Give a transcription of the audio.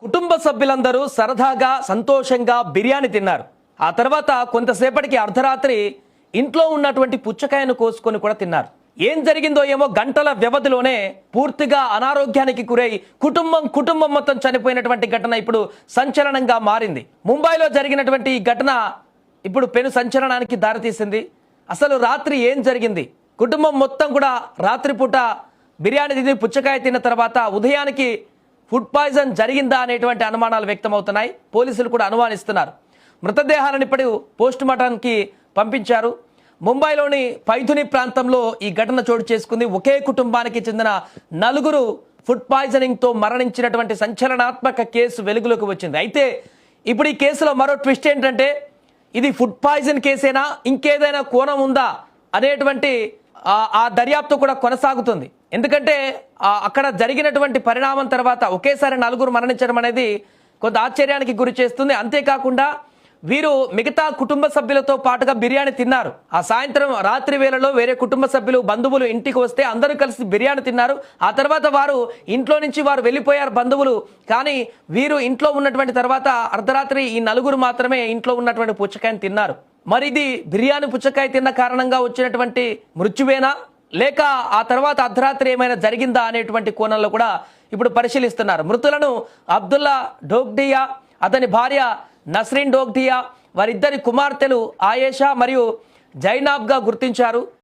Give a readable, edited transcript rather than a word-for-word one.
కుటుంబ సభ్యులందరూ సరదాగా సంతోషంగా బిర్యానీ తిన్నారు. ఆ తర్వాత కొంతసేపటికి అర్ధరాత్రి ఇంట్లో ఉన్నటువంటి పుచ్చకాయను కోసుకొని కూడా తిన్నారు. ఏం జరిగిందో ఏమో గంటల వ్యవధిలోనే పూర్తిగా అనారోగ్యానికి గురై కుటుంబం మొత్తం చనిపోయినటువంటి ఘటన ఇప్పుడు సంచలనంగా మారింది. ముంబైలో జరిగినటువంటి ఈ ఘటన ఇప్పుడు పెను సంచలనానికి దారితీసింది. అసలు రాత్రి ఏం జరిగింది? కుటుంబం మొత్తం కూడా రాత్రిపూట బిర్యానీ తిని పుచ్చకాయ తిన్న తర్వాత ఉదయానికి ఫుడ్ పాయిజన్ జరిగిందా అనేటువంటి అనుమానాలు వ్యక్తమవుతున్నాయి. పోలీసులు కూడా అనుమానిస్తున్నారు. మృతదేహాలను ఇప్పుడు పోస్ట్ మార్టంకి పంపించారు. ముంబైలోని పైథుని ప్రాంతంలో ఈ ఘటన చోటు చేసుకుంది. ఒకే కుటుంబానికి చెందిన 4 ఫుడ్ పాయిజనింగ్తో మరణించినటువంటి సంచలనాత్మక కేసు వెలుగులోకి వచ్చింది. అయితే ఇప్పుడు ఈ కేసులో మరో ట్విస్ట్ ఏంటంటే ఇది ఫుడ్ పాయిజన్ కేసేనా, ఇంకేదైనా కోణం ఉందా అనేటువంటి ఆ దర్యాప్తు కూడా కొనసాగుతుంది. ఎందుకంటే అక్కడ జరిగినటువంటి పరిణామం తర్వాత ఒకేసారి 4 మరణించడం అనేది కొంత ఆశ్చర్యానికి గురి చేస్తుంది. అంతేకాకుండా వీరు మిగతా కుటుంబ సభ్యులతో పాటుగా బిర్యానీ తిన్నారు. ఆ సాయంత్రం రాత్రి వేళలో వేరే కుటుంబ సభ్యులు బంధువులు ఇంటికి వస్తే అందరూ కలిసి బిర్యానీ తిన్నారు. ఆ తర్వాత వారు ఇంట్లో నుంచి వెళ్ళిపోయారు బంధువులు. కానీ వీరు ఇంట్లో ఉన్నటువంటి తర్వాత అర్ధరాత్రి ఈ 4 మాత్రమే ఇంట్లో ఉన్నటువంటి పుచ్చకాయని తిన్నారు. మరి ఇది బిర్యానీ పుచ్చకాయ తిన్న కారణంగా వచ్చినటువంటి మృత్యువేనా, లేక ఆ తర్వాత అర్ధరాత్రి ఏమైనా జరిగిందా అనేటువంటి కోణంలో కూడా ఇప్పుడు పరిశీలిస్తున్నారు. మృతులను అబ్దుల్లా డోగ్డియా, అతని భార్య నస్రీన్ డోగ్డియా, వారిద్దరి కుమార్తెలు ఆయేషా మరియు జైనాబ్గా గుర్తించారు.